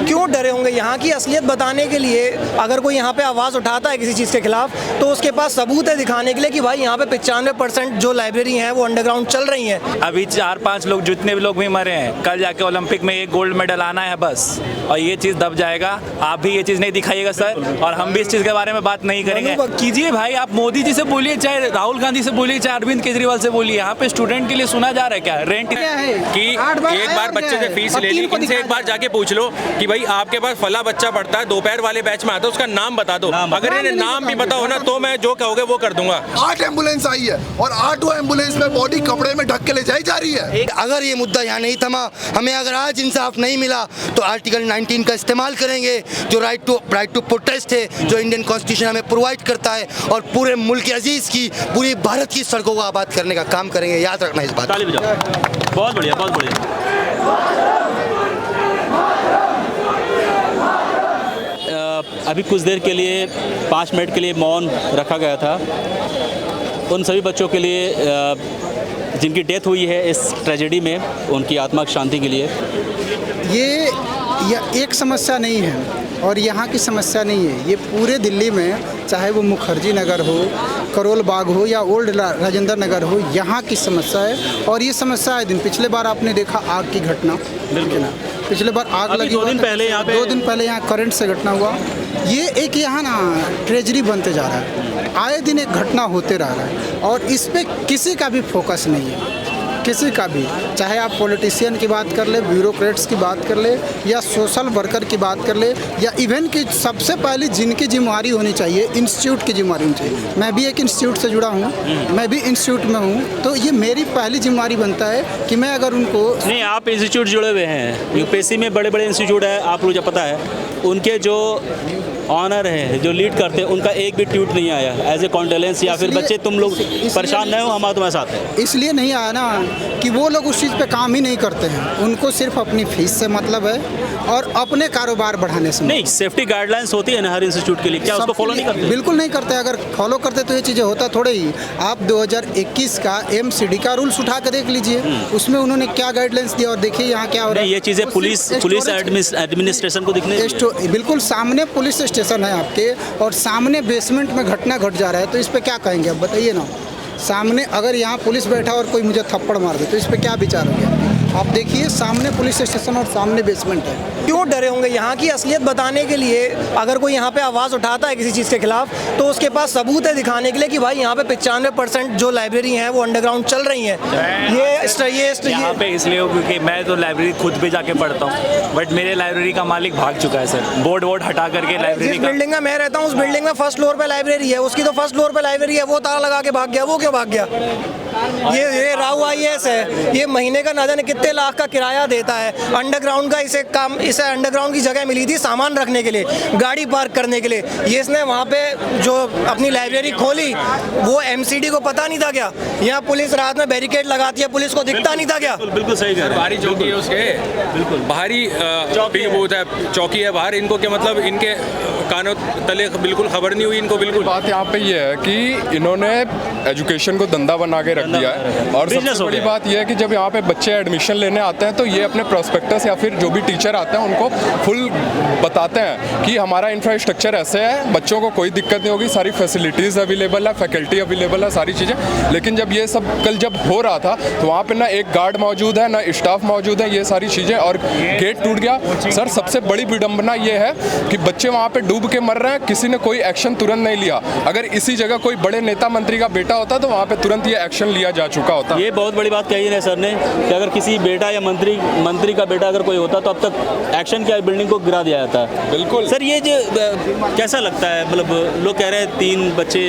क्यों डरे होंगे? यहाँ की असलियत बताने के लिए अगर कोई यहाँ पे आवाज़ उठाता है किसी चीज़ के खिलाफ तो उसके पास सबूत है दिखाने के लिए कि भाई यहाँ पे 95% जो लाइब्रेरी हैं वो अंडरग्राउंड चल रही हैं। अभी 4-5 लोग जितने भी लोग भी मरे हैं, कल जाके ओलंपिक में एक गोल्ड मेडल आना है बस, और ये चीज़ दब जाएगा। आप भी ये चीज़ नहीं दिखाइएगा सर, और हम भी इस चीज़ के बारे में बात नहीं करेंगे। कीजिए भाई, आप मोदी जी से बोलिए, चाहे राहुल गांधी से बोलिए, चाहे अरविंद केजरीवाल से बोलिए। यहाँ पे स्टूडेंट के लिए सुना जा रहा है क्या रेंट कि एक बार बच्चे से फीस ले ली, इनसे एक बार जाके पूछ लो कि भाई आपके पास फला बच्चा पढ़ता है, दोपहर वाले बैच में आता है, उसका नाम बता दो। अगर इन्हें नाम भी पता हो ना तो मैं जो कहोगे वो कर दूंगा। 8 एम्बुलेंस आई है और 8 एम्बुलेंस में बॉडी कपड़े में ढक के ले जाई जा रही है। अगर ये मुद्दा यहाँ नहीं थमा, हमें अगर आज इंसाफ नहीं मिला तो आर्टिकल 19 का इस्तेमाल करेंगे, जो राइट टू प्रोटेस्ट है, जो इंडियन कॉन्स्टिट्यूशन हमें प्रोवाइड करता है, और पूरे मुल्क अजीज की, पूरी भारत की सड़कों को आबाद करने का काम करेंगे। याद रखना इस बात। बहुत बढ़िया, बहुत बढ़िया। अभी कुछ देर के लिए 5 मिनट के लिए मौन रखा गया था उन सभी बच्चों के लिए जिनकी डेथ हुई है इस ट्रेजेडी में, उनकी आत्मा की शांति के लिए। ये एक समस्या नहीं है और यहाँ की समस्या नहीं है, ये पूरे दिल्ली में, चाहे वो मुखर्जी नगर हो, करोल बाग हो या ओल्ड राजेंद्र नगर हो, यहाँ की समस्या है। और ये समस्या है दिन, पिछले बार आपने देखा आग की घटना, बिल्कुल ना, पिछले बार आग लगी 2 दिन पहले यहाँ पे 2 दिन पहले यहाँ करंट से घटना हुआ। ये एक यहाँ ना ट्रेजरी बनते जा रहा है, आए दिन एक घटना होते रह रहा है और इस पर किसी का भी फोकस नहीं है, किसी का भी। चाहे आप पॉलिटिशियन की बात कर ले, ब्यूरोक्रेट्स की बात कर ले, या सोशल वर्कर की बात कर ले, या इवन की सबसे पहले जिनकी जिम्मेवारी होनी चाहिए, इंस्टीट्यूट की जिम्मेवारी होनी चाहिए। मैं भी एक इंस्टीट्यूट से जुड़ा हूँ, मैं भी इंस्टीट्यूट में हूँ, तो ये मेरी पहली जिम्मेवारी बनता है कि मैं अगर उनको नहीं, आप इंस्टीट्यूट जुड़े हुए हैं, यूपीएससी में बड़े बड़े इंस्टीट्यूट है, आप मुझे पता है, उनके जो ऑनर है, जो लीड करते हैं, उनका एक भी ट्वीट नहीं आया एज ए कॉन्डोलेंस या फिर बच्चे तुम लोग परेशान नहीं हो, हम तुम्हारे साथ हैं। इसलिए नहीं आया ना कि वो लोग उस चीज़ पे काम ही नहीं करते हैं, उनको सिर्फ अपनी फीस से मतलब है और अपने कारोबार बढ़ाने से। नहीं, सेफ्टी गाइडलाइंस होती है ना हर इंस्टीट्यूट के लिए, क्या उसको फॉलो नहीं करते? बिल्कुल नहीं करते। अगर फॉलो करते तो ये चीज़ें होता थोड़े ही। आप 2021 का MCD का रूल्स उठा कर देख लीजिए, उसमें उन्होंने क्या गाइडलाइंस दिया और देखिए यहाँ क्या हो रहा है। ये चीज़ें पुलिस एडमिनिस्ट्रेशन को दिखने, बिल्कुल सामने पुलिस स्टेशन है आपके और सामने बेसमेंट में घटना घट जा रहा है, तो इस पे क्या कहेंगे अब बताइए ना। सामने अगर यहाँ पुलिस बैठा और कोई मुझे थप्पड़ मार दे तो इस पे क्या विचार हो गया? आप देखिए सामने पुलिस स्टेशन और सामने बेसमेंट है। क्यों डरे होंगे? यहाँ की असलियत बताने के लिए अगर कोई यहाँ पे आवाज़ उठाता है किसी चीज़ के खिलाफ तो उसके पास सबूत है दिखाने के लिए कि भाई यहाँ पे 95% जो लाइब्रेरी हैं वो अंडरग्राउंड चल रही हैं। ये यहाँ पे इसलिए क्योंकि मैं तो लाइब्रेरी खुद भी जाके पढ़ता हूँ, बट मेरे लाइब्रेरी का मालिक भाग चुका है सर, बोर्ड हटा करके लाइब्रेरी जिस बिल्डिंग में मैं रहता हूँ उस बिल्डिंग में फर्स्ट फ्लोर पे लाइब्रेरी है, उसकी तो फर्स्ट फ्लोर पे लाइब्रेरी है, वो ताला लगा के भाग गया। वो क्यों भाग गया? ये राव IAS है, ये महीने का ना जाने कितने लाख का किराया देता है अंडरग्राउंड का। इसे अंडरग्राउंड की जगह मिली थी सामान रखने के लिए, गाड़ी पार्क करने के लिए। ये इसने वहाँ पे जो अपनी लाइब्रेरी खोली वो MCD को पता नहीं था क्या? यहाँ पुलिस रात में बैरिकेड लगाती है, पुलिस को दिखता नहीं था क्या? बिल्कुल सही कह रहे हैं। बाहरी चौकी है उसके, बिल्कुल बाहरी चौकी है बाहर। इनको क्या मतलब, इनके कानों तले बिल्कुल खबर नहीं हुई इनको। बिल्कुल बात यहाँ पे ये है कि इन्होंने एजुकेशन को धंधा बना के रख दिया है। और सबसे बड़ी बात यह है कि जब यहाँ पे बच्चे एडमिशन लेने आते हैं तो ये अपने प्रोस्पेक्टस या फिर जो भी टीचर आते हैं उनको फुल बताते हैं कि हमारा इंफ्रास्ट्रक्चर ऐसे है, बच्चों को कोई दिक्कत नहीं होगी, सारी फैसिलिटीज़ अवेलेबल है, फैकल्टी अवेलेबल है, सारी चीज़ें। लेकिन जब ये सब कल जब हो रहा था तो वहाँ पे ना एक गार्ड मौजूद है, ना स्टाफ मौजूद है, ये सारी चीज़ें, और गेट टूट गया। सर सबसे बड़ी विडम्बना ये है कि बच्चे वहाँ पे डूब के मर रहे हैं, किसी ने कोई एक्शन तुरंत नहीं लिया। अगर इसी जगह कोई बड़े नेता मंत्री का बेटा होता तो वहाँ पे तुरंत ये एक्शन लिया जा चुका होता। ये बहुत बड़ी बात कही है सर ने कि अगर किसी बेटा या मंत्री का बेटा अगर कोई होता तो अब तक एक्शन किया, बिल्डिंग को गिरा दिया जाता है। बिल्कुल सर, ये जो कैसा लगता है? मतलब लोग कह रहे हैं 3 बच्चे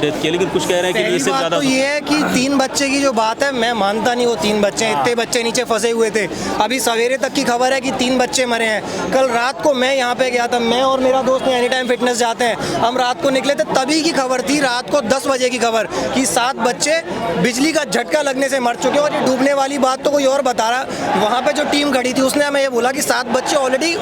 डेथ किए, लेकिन कुछ कह रहे हैं कि इससे ज़्यादा। तो ये है कि 3 बच्चे की जो बात है, मैं मानता नहीं वो 3 बच्चे हैं। इतने बच्चे नीचे फंसे हुए थे। अभी सवेरे तक की खबर है कि 3 बच्चे मरे हैं। कल रात को मैं यहाँ पे गया था, मैं और मेरा दोस्त एनी टाइम फिटनेस जाते हैं, हम रात को निकले थे, तभी की खबर थी, रात को 10 बजे की खबर कि 7 बच्चे बिजली का झटका लगने से मर चुके हैं। और ये डूबने वाली बात तो कोई और बता रहा, वहाँ पे जो टीम खड़ी थी उसने हमें ये बोला कि 7 बच्चे ऑलरेडी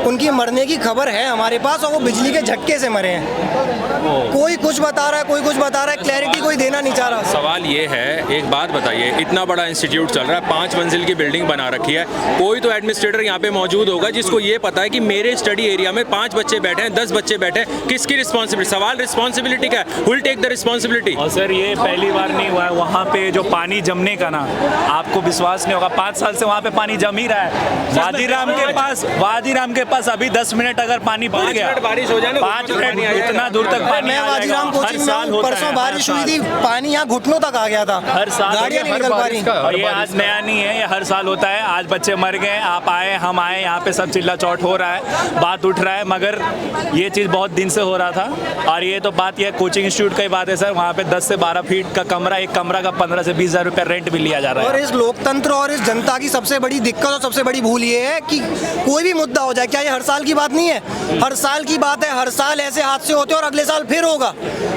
उनकी मरने की खबर है हमारे पास और वो बिजली के झटके से मरे हैं। कोई कुछ बता रहा है, कोई कुछ बता रहा है, क्लैरिटी कोई देना नहीं चाह रहा। सवाल ये है, एक बात बताइए, इतना बड़ा इंस्टीट्यूट चल रहा है, 5 मंजिल की बिल्डिंग बना रखी है, कोई तो एडमिनिस्ट्रेटर यहाँ पे मौजूद होगा जिसको ये पता है कि मेरे स्टडी एरिया में 5 बच्चे बैठे हैं, 10 बच्चे बैठे हैं, किसकी रिस्पॉन्सिबिलिटी? सवाल रिस्पॉन्सिबिलिटी का है, विल टेक द रिस्पॉन्सिबिलिटी। और सर ये पहली बार नहीं हुआ है वहाँ पे जो पानी जमने का ना, आपको विश्वास नहीं होगा, 5 साल से वहाँ पे पानी जम ही रहा है। वादीराम के पास अभी 10 मिनट अगर पानी बढ़ गया, बारिश हो जाए ना, 5 मिनट इतना दूर तक पानी मैं वादीराम कोचिंग में हूँ, परसों बारिश हुई थी, पानी यहाँ घुटनों तक आ गया था, हर साल गाड़ियाँ नहीं निकल पा रही। और ये आज नया नहीं है, ये हर साल होता है। आज बच्चे मर गए, आप आए, हम आए, यहाँ पे सब चिल्ला चौट हो रहा है, बात उठ रहा है, मगर ये चीज़ बहुत दिन से हो रहा था। और ये तो बात ये कोचिंग इंस्टीट्यूट की बात है सर, वहाँ पे 10 से 12 फीट का कमरा, एक कमरा का 15 से 20 हज़ार रुपये रेंट भी लिया जा रहा है। और इस लोकतंत्र और इस जनता की सबसे बड़ी दिक्कत और सबसे बड़ी भूल ये है कि कोई भी मुद्दा हो जाए, क्या ये हर साल की बात नहीं है? हर साल की बात है, हर साल ऐसे हादसे होते हैं और अगले साल फिर होगा।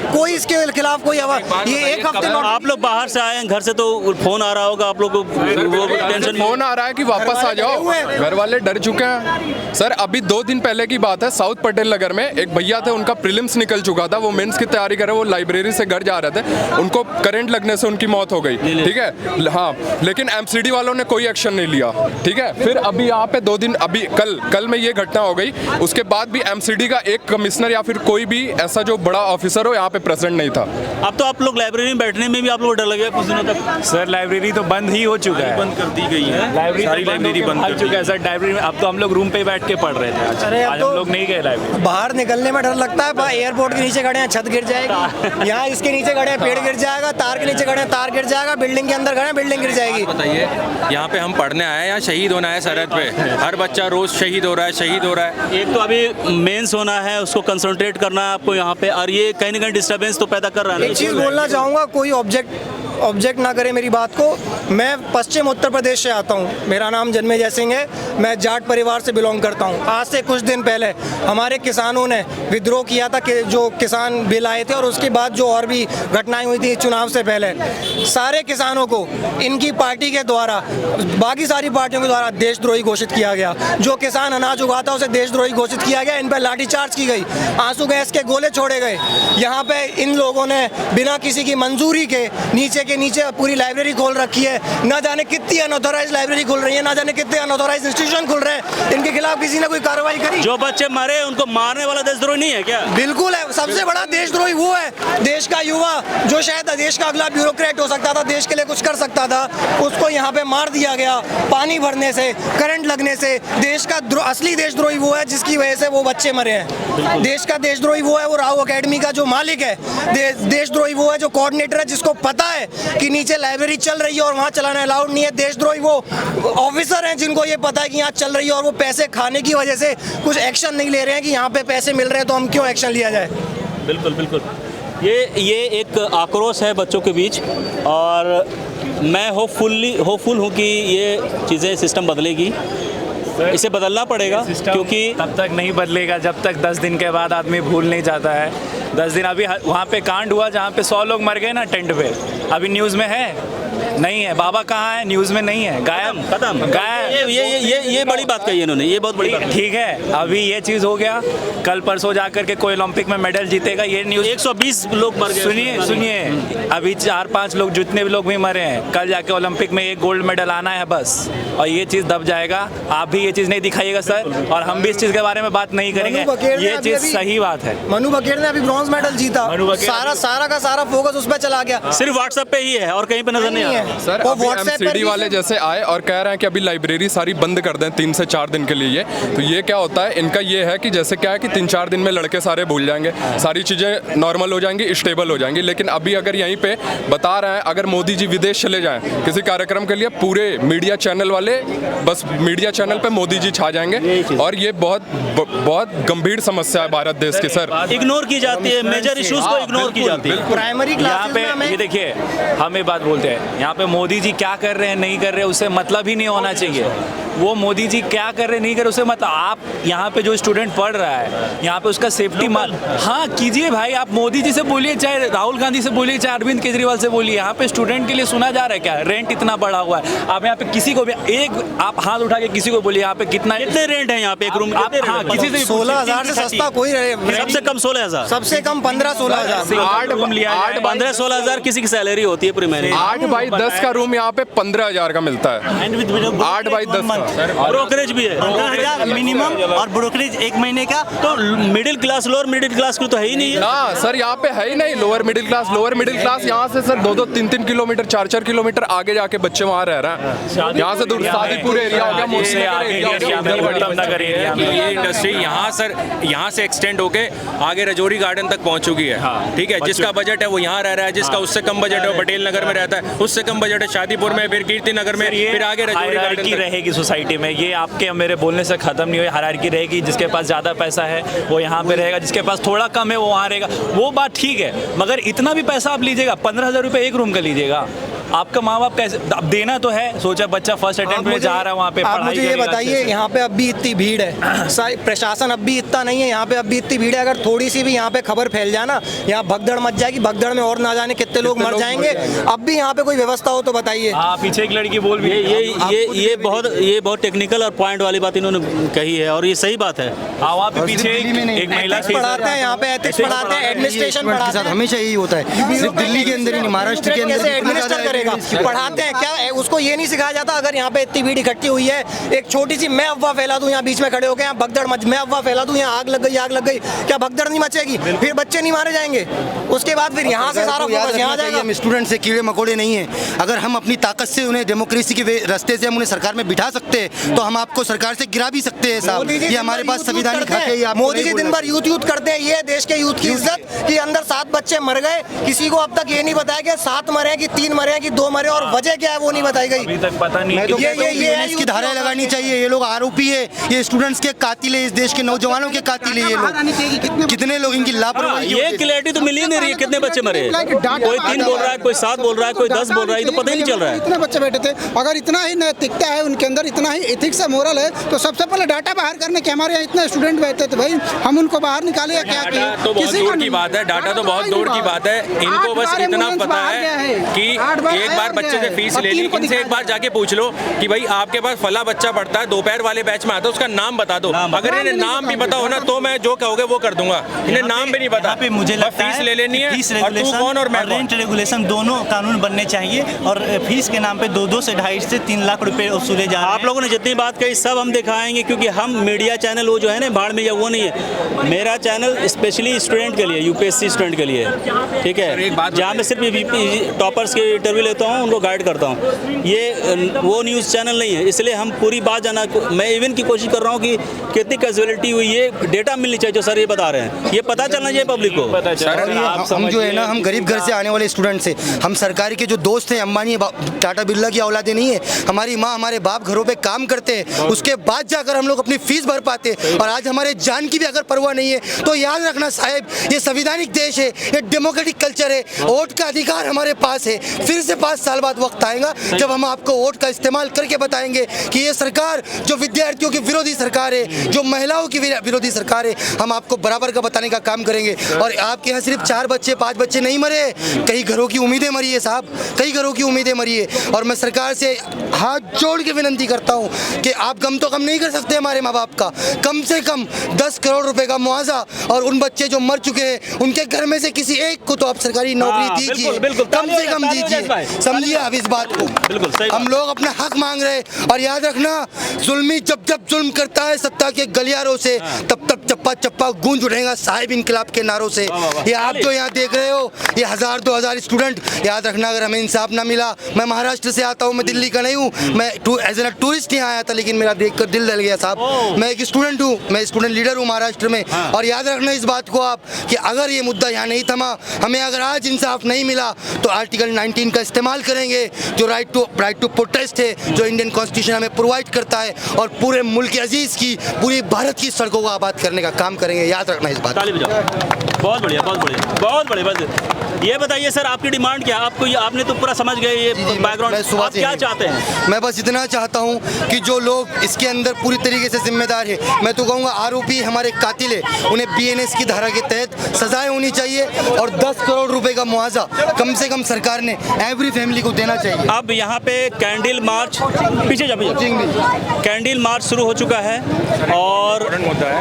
कोई इसके खिलाफ कोई आवाज, ये एक हफ्ते आप लोग बाहर से आए हैं, घर से तो फोन आ रहा होगा आप लोग को, वो टेंशन फोन आ रहा है कि वापस आ जाओ, घर वाले डर चुके हैं सर। अभी 2 दिन पहले की बात है, साउथ पटेल नगर में एक भैया थे, उनका प्रीलिम्स निकल चुका था, वो मेंस की तैयारी कर रहे, वो लाइब्रेरी से घर जा रहे थे, उनको करंट लगने से उनकी मौत हो गई, ठीक है। हाँ, लेकिन एमसीडी वालों ने कोई एक्शन नहीं लिया, ठीक है। फिर अभी यहाँ पे 2 दिन, अभी कल में ये घटना हो गई, उसके बाद भी एमसीडी का एक कमिश्नर या फिर कोई भी ऐसा जो बड़ा ऑफिसर हो यहाँ पे प्रेजेंट नहीं था। अब तो आप लोग लाइब्रेरी में बैठने में भी आप लोग डर लगे कुछ दिनों तक। सर लाइब्रेरी तो बंद ही हो चुका है, बंद कर दी गई है, लाइब्रेरी बंद कर चुका है सर। लाइब्रेरी में अब तो हम लोग रूम पे बैठ के पढ़ रहे थे, आज हम लोग नहीं गए लाइब्रेरी। बाहर निकलने में डर लगता है, एयरपोर्ट के नीचे खड़े हैं, छत गिर जाएगी, यहाँ इसके नीचे खड़े हैं, पेड़ गिर जाएगा, तार के नीचे खड़े हैं, तार गिर जाएगा, बिल्डिंग के अंदर खड़े हैं, बिल्डिंग गिर जाएगी। बताइए, यहाँ पे हम पढ़ने आए हैं या शहीद होना है सरहद पे? हर बच्चा रोज शहीद हो रहा है। एक तो अभी मेंस होना है, उसको कंसंट्रेट करना है आपको यहाँ पे, और ये कहीं ना कहीं डिस्टर्बेंस तो पैदा कर रहा है। एक चीज़ बोलना चाहूँगा, कोई ऑब्जेक्ट ना करे मेरी बात को। मैं पश्चिम उत्तर प्रदेश से आता हूँ, मेरा नाम जन्मेजय सिंह है, मैं जाट परिवार से बिलोंग करता हूँ। आज से कुछ दिन पहले हमारे किसानों ने विद्रोह किया था, कि जो किसान बिल आए थे, और उसके बाद जो और भी घटनाएं हुई थी चुनाव से पहले, सारे किसानों को इनकी पार्टी के द्वारा, बाकी सारी पार्टियों के द्वारा देशद्रोही घोषित किया गया। जो किसान अनाज उगाता उसे देशद्रोही घोषित किया गया, इन पर लाठीचार्ज की गई, आंसू गैस के गोले छोड़े गए। यहाँ पे इन लोगों ने बिना किसी की मंजूरी के नीचे पूरी लाइब्रेरी खोल रखी है। ना जाने कितनी अनऑथराइज लाइब्रेरी खुल रही है, ना जाने कितने अनऑथराइज इंस्टीट्यूशन खुल रहे हैं। इनके खिलाफ किसी ने कोई कार्रवाई करी? जो बच्चे मरे उनको मारने वाला देशद्रोही नहीं है क्या? बिल्कुल है, सबसे बड़ा देशद्रोही वो है, देश का युवा जो शायद देश का अगला ब्यूरोक्रेट हो सकता था, देश के लिए कुछ कर सकता था, उसको यहाँ पे मार दिया गया पानी भरने से, करंट लगने से। देश का असली देशद्रोही वो है जिसकी वजह से वो बच्चे मरे हैं। देश का देशद्रोही वो है, वो राव अकेडमी का जो मालिक है। देशद्रोही वो है जो कोऑर्डिनेटर है, जिसको पता है कि नीचे लाइब्रेरी चल रही है और वहाँ चलाना अलाउड नहीं है। देशद्रोही वो ऑफिसर हैं जिनको ये पता है कि यहाँ चल रही है और वो पैसे खाने की वजह से कुछ एक्शन नहीं ले रहे हैं कि यहाँ पे पैसे मिल रहे हैं तो हम क्यों एक्शन लिया जाए। बिल्कुल ये एक आक्रोश है बच्चों के बीच, और मैं होपफुल हूँ कि ये चीज़ें सिस्टम बदलेगी, इसे बदलना पड़ेगा, क्योंकि तब तक नहीं बदलेगा जब तक 10 दिन के बाद आदमी भूल नहीं जाता है। 10 दिन अभी वहाँ पे कांड हुआ जहाँ पे 100 लोग मर गए ना टेंट पे, अभी न्यूज़ में है नहीं है? बाबा कहाँ है? न्यूज़ में नहीं है, गायब, खत्म, गायब। ये बड़ी बात कही इन्होंने, ये बहुत बड़ी बात। ठीक है, अभी ये चीज़ हो गया, कल परसों जा करके कोई ओलंपिक में मेडल जीतेगा, ये न्यूज़ 120 लोग मर गए। सुनिए, अभी 4-5 लोग, जितने भी लोग भी मरे हैं, कल जाके ओलंपिक में एक गोल्ड मेडल आना है बस, और ये चीज़ दब जाएगा। आप भी ये चीज़ नहीं दिखाइएगा सर, और हम भी इस चीज़ के बारे में बात नहीं करेंगे, ये चीज़ सही बात है। मनु बकेर ने अभी ब्रॉन्ज मेडल जीता, सारा का सारा फोकस उस पर चला गया, सिर्फ व्हाट्सएप पे ही है और कहीं पे नजर नहीं है। सर अभी एमसीडी वाले जैसे आए और कह रहे हैं कि अभी लाइब्रेरी सारी बंद कर दें 3 से 4 दिन के लिए, तो ये क्या होता है इनका? ये है कि जैसे क्या है कि 3-4 दिन में लड़के सारे भूल जाएंगे, सारी चीज़ें नॉर्मल हो जाएंगी, स्टेबल हो जाएंगी। लेकिन अभी अगर यहीं पे बता रहे हैं, अगर मोदी जी विदेश चले जाएं किसी कार्यक्रम के लिए, पूरे मीडिया चैनल वाले बस मीडिया चैनल पे मोदी जी छा जाएंगे, और ये बहुत गंभीर समस्या है भारत देश की सर। इग्नोर की जाती है, मेजर इश्यूज को इग्नोर की जाती है। प्राइमरी क्लास पे ये देखिए, हम एक बात बोलते हैं, यहाँ पे मोदी जी क्या कर रहे हैं नहीं कर रहे हैं उससे मतलब ही नहीं होना चाहिए। वो मोदी जी क्या कर रहे नहीं कर रहे उससे मतलब आप यहाँ पे जो स्टूडेंट पढ़ रहा है यहाँ पे उसका सेफ्टी हाँ कीजिए भाई, आप मोदी जी से बोलिए, चाहे राहुल गांधी से बोलिए, चाहे अरविंद केजरीवाल से बोलिए। यहाँ पे स्टूडेंट के लिए सुना जा रहा है क्या? रेंट इतना बढ़ा हुआ है। आप यहाँ पे किसी को भी आप हाथ उठा के किसी को बोलिए यहाँ पे कितने रेंट है यहाँ पे एक रूम? हाँ, किसी से 16,000 से सस्ता कोई सबसे कम 16,000, सबसे कम 15-16,000। 15-16,000 किसी की सैलरी होती है पूरी महीने। 8x10 का रूम यहाँ पे 15,000 का मिलता है। 8x10 का ब्रोकरेज भी है 15,000 मिनिमम और ब्रोकरेज एक महीने का। तो middle class lower middle class को तो है ही नहीं है ना सर, यहाँ पे है ही नहीं। लोअर मिडिल क्लास यहाँ से सर 2-2, 3-3 किलोमीटर 4-4 किलोमीटर आगे जाके बच्चे वहाँ रह रहे हैं। यहाँ से दूर शादीपुर एरिया हो गया, मोदी नगर एरिया। ये इंडस्ट्री यहाँ से एक्सटेंड होके आगे रजौरी गार्डन तक पहुंच चुकी है। ठीक है, जिसका बजट है वो यहाँ रह रहा है, जिसका उससे कम बजट है वो पटेल नगर में रहता है, उससे कम बजट है शादीपुर में, फिर कीर्ति नगर में, फिर आगे रजौरी गार्डन रहेगी सोसाइटी में। ये आपके मेरे बोलने से खत्म नहीं हुई। हायरार्की रहेगी, जिसके पास ज़्यादा पैसा है वो यहाँ पे रहेगा, जिसके पास थोड़ा कम है वो वहाँ रहेगा। वो बात ठीक है, मगर इतना भी पैसा आप लीजिएगा, 15,000 रुपये एक रूम का लीजिएगा। आपका माँ बाप कैसे, अब देना तो है, सोचा बच्चा फर्स्ट अटेम्प्ट में जा रहा है वहाँ पे आप मुझे ये बताइए, यहाँ पे अब भी इतनी भीड़ है, प्रशासन अब भी इतना नहीं है, यहाँ पे अब भी इतनी भीड़ है। अगर थोड़ी सी भी यहाँ पे खबर फैल जाए ना, यहाँ भगदड़ मच जाएगी, भगदड़ में और ना जाने कितने लोग मर जाएंगे। अब भी यहाँ पे कोई व्यवस्था हो तो बताइए। पीछे एक लड़की बोल भी ये बहुत टेक्निकल और पॉइंट वाली बात इन्होंने कही है और ये सही बात है। वहाँ पे पीछे एक महिला पढ़ाते हैं, यहाँ पे एथिक्स पढ़ाते हैं, एडमिनिस्ट्रेशन पढ़ाते हैं। हमेशा यही होता है, सिर्फ दिल्ली के अंदर ही नहीं, महाराष्ट्र के अंदर एडमिनिस्टर करेगा। पढ़ाते हैं क्या, उसको ये नहीं सिखाया जाता अगर यहाँ पे इतनी भीड़ इकट्ठी हुई है, एक छोटी सी मैं अफवाह फैला दूं यहाँ बीच में खड़े होकर, यहाँ भगदड़ मच, मैं अफवाह फैला दूं यहाँ आग लग गई, क्या भगदड़ नहीं मचेगी? फिर बच्चे नहीं मारे जाएंगे, उसके बाद फिर यहाँ से सारा फोकस यहाँ जाएगा। हम स्टूडेंट से कीड़े मकोड़े नहीं है। अगर हम अपनी ताकत से उन्हें डेमोक्रेसी के रास्ते से हम उन्हें सरकार में बिठा सकते हैं तो हम आपको सरकार से गिरा भी सकते हैं साहब। ये हमारे पास संविधानिक हक है। मोदी जी दिन भर यूथ करते हैं, ये देश के यूथ की इज्जत कि अंदर 7 बच्चे मर गए, किसी को अब तक ये नहीं बताया कि 7 मरे कि 3 मरे कि 2 मरे, और वजह क्या है वो नहीं बताई गई। अभी तक पता नहीं। ये इसकी धाराएं लगानी चाहिए। ये लोग आरोपी है, ये स्टूडेंट्स के कातिल है, इस देश के नौजवानों के कातिल है ये लोग। कितने लोग इनकी लापरवाही, ये क्लैरिटी तो मिल ही नहीं रही है। कितने बच्चे मरे, कोई 3 बोल रहा है, कोई 7 बोल रहा है, कोई 10 बोल रहा है, तो पता ही नहीं चल रहा है। इतने बच्चे बैठे थे, अगर इतना ही नैतिकता है उनके अंदर, इतना ही एथिक्स है, मोरल है, तो सबसे पहले डाटा बाहर करने के हमारे यहाँ इतने स्टूडेंट बैठे थे भाई, हम उनको बाहर निकाले या क्या किए? तो बहुत दूर की बात है, डाटा तो बहुत दूर की बात है। इनको बस इतना पता है कि एक बार बच्चे से फीस ले ली, इनसे एक बार जाके पूछ लो कि भाई आपके पास फला बच्चा पढ़ता है, दोपहर वाले बैच में आता है, उसका नाम बता दो। अगर इन्हें नाम भी पता हो ना तो मैं जो कहोगे वो कर दूंगा। इन्हें नाम भी नहीं पता, पे मुझे लगता है फीस ले लेनी है, फीस और तू कौन और मैं कौन। रेंट रेगुलेशन दोनों कानून बनने चाहिए, और फीस के नाम पे 2 से 2.5 से 3 लाख रुपए वसूले जा रहे हैं। आप लोगों ने जितनी बात कही सब हम दिखाएंगे, क्योंकि हम मीडिया चैनल वो जो है ना बाढ़ में या वो नहीं है। मेरा चैनल स्पेशली स्टूडेंट के लिए, यूपीएससी स्टूडेंट के लिए, ठीक है, जहाँ मैं सिर्फ टॉपर्स के इंटरव्यू लेता हूँ, उनको गाइड करता हूँ। ये वो न्यूज़ चैनल नहीं है, इसलिए हम पूरी बात जाना, मैं इवन की कोशिश कर रहा हूँ कि कितनी कैजुअलिटी हुई, ये डेटा मिलनी चाहिए जो सर ये बता रहे हैं, ये पता चलना चाहिए पब्लिक को। हम जो है ना, हम गरीब घर से आने वाले स्टूडेंट से, हम सरकारी के जो दोस्त हैं, अंबानी टाटा बिरला की औलादे नहीं है। हमारी माँ हमारे बाप घरों पे काम करते हैं, उसके बाद जाकर हम लोग अपनी फीस भर पाते हैं, और आज हमारे जान की भी अगर परवाह नहीं है तो याद रखना साहब, ये संविधानिक देश है, ये डेमोक्रेटिक कल्चर है, वोट का अधिकार हमारे पास है। फिर से 5 साल बाद वक्त आएगा जब हम आपको वोट का इस्तेमाल करके बताएंगे कि ये सरकार जो विद्यार्थियों की विरोधी सरकार है, जो महिलाओं की विरोधी सरकार है, हम आपको बराबर का बताने का काम करेंगे। और आपके यहाँ सिर्फ 4 बच्चे 5 बच्चे नहीं मरे, कई घरों की उम्मीदें मरी है साहब, कई घरों की उम्मीदें मरी है। और मैं सरकार से हाथ जोड़ के विनती करता हूँ कि आप गम तो कम नहीं कर सकते हमारे माँ बाप का, कम से कम 10 करोड़ रुपए का मुआवजा, और उन बच्चे जो मर चुके हैं उनके घर में से किसी एक को तो आप सरकारी नौकरी दीजिए, कम से कम दीजिए। समझिए अब इस बात को, हम लोग अपना हक मांग रहे हैं। और याद रखना, जुल्मी जब जब जुल्म करता है सत्ता के गलियारों से, तब तक चप्पा चप्पा गूंज उठेगा साहिब इनकलाब के नारों से। ये आप जो यहाँ देख रहे हो, ये 1000-2000 स्टूडेंट, याद रखना अगर हमें इंसाफ ना मिला, मैं महाराष्ट्र से आता हूँ, मैं दिल्ली का नहीं हूँ, मैं एज ए टूरिस्ट यहाँ आया था, लेकिन मेरा देखकर दिल दल गया साहब। मैं एक स्टूडेंट हूँ, मैं स्टूडेंट लीडर हूँ महाराष्ट्र में। और याद रखना इस बात को आप कि अगर ये मुद्दा यहाँ नहीं थमा, हमें अगर आज इंसाफ नहीं मिला तो आर्टिकल 19 का इस्तेमाल करेंगे, जो राइट टू प्रोटेस्ट है, जो इंडियन कॉन्स्टिट्यूशन हमें प्रोवाइड करता है, और पूरे मुल्क अजीज़ की, पूरी भारत की सड़कों को आबाद करने का काम करेंगे। याद रखना इस बात। बहुत बढ़िया, बहुत बढ़िया, बहुत बढ़िया, बस ये बताइए सर, आपकी डिमांड क्या? आपको आपने तो पूरा समझ गए ये बैकग्राउंड, आप क्या चाहते हैं? मैं बस इतना चाहता हूँ कि जो लोग इसके अंदर पूरी तरीके से जिम्मेदार है, मैं तो कहूँगा आरोपी हमारे कातिल है, उन्हें BNS की धारा के तहत सजाएं होनी चाहिए और 10 करोड़ रुपए का मुआवजा कम से कम सरकार ने एवरी फैमिली को देना चाहिए। अब यहाँ पे कैंडल मार्च, पीछे जा कैंडल मार्च शुरू हो चुका है और मुद्दा है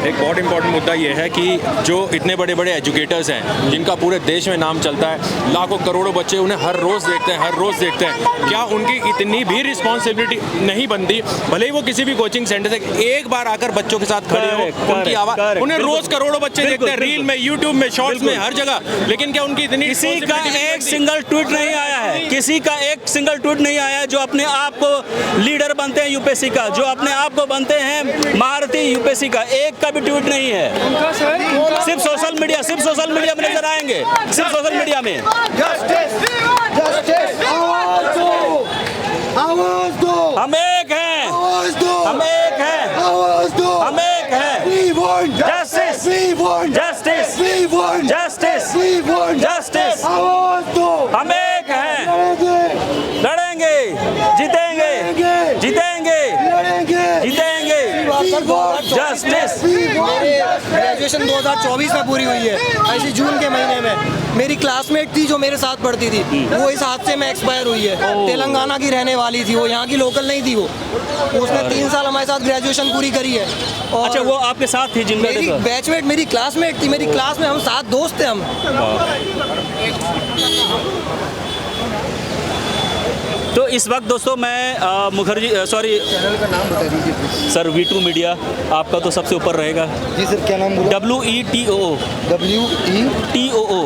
एक बहुत इंपॉर्टेंट मुद्दा ये है कि जो इतने बड़े बड़े एजुकेटर्स हैं जिनका पूरे देश में नाम चलता है, लाखों करोड़ों बच्चे उन्हें हर रोज़ देखते हैं, क्या उनकी इतनी भी रिस्पॉन्सिबिलिटी नहीं बनती? भले ही वो किसी भी कोचिंग सेंटर से एक बार आकर बच्चों के साथ खड़े हो, उनकी आवाज़, उन्हें रोज़ करोड़ों बच्चे देखते हैं, रील में, यूट्यूब में, शॉर्ट्स में, हर जगह, लेकिन क्या उनकी इतनी किसी का एक सिंगल ट्वीट नहीं आया है, किसी का एक सिंगल ट्वीट नहीं आया है जो अपने आप को लीडर बनते हैं यूपीएससी का, जो अपने आप को बनते हैं महारथी यूपीएससी का, एक का भी ट्वीट नहीं है। सिर्फ सोशल मीडिया में नजर आएंगे, सिर्फ सोशल मीडिया में। हम एक हैं, हम एक हैं, हम एक हैं। Justice, justice, justice, justice. हम एक हैं, लड़ेंगे, जीतेंगे, जीतेंगे, जीतेंगे। जस्टिस। ग्रेजुएशन 2024 में पूरी हुई है, ऐसी जून के महीने में। मेरी क्लासमेट थी जो मेरे साथ पढ़ती थी, वो इस हादसे में एक्सपायर हुई है। तेलंगाना की रहने वाली थी वो, यहाँ की लोकल नहीं थी वो। उसने 3 साल हमारे साथ ग्रेजुएशन पूरी करी है। और अच्छा, वो आपके साथ थी जिनका मेरी बैचमेट, मेरी क्लासमेट थी, मेरी क्लास में हम 7 दोस्त थे हम। तो इस वक्त दोस्तों मैं मुखर्जी, सॉरी चैनल का नाम बता दीजिए सर, V2 मीडिया आपका तो सबसे ऊपर रहेगा। जी सर, क्या नाम बोला? WETOO। WETOO।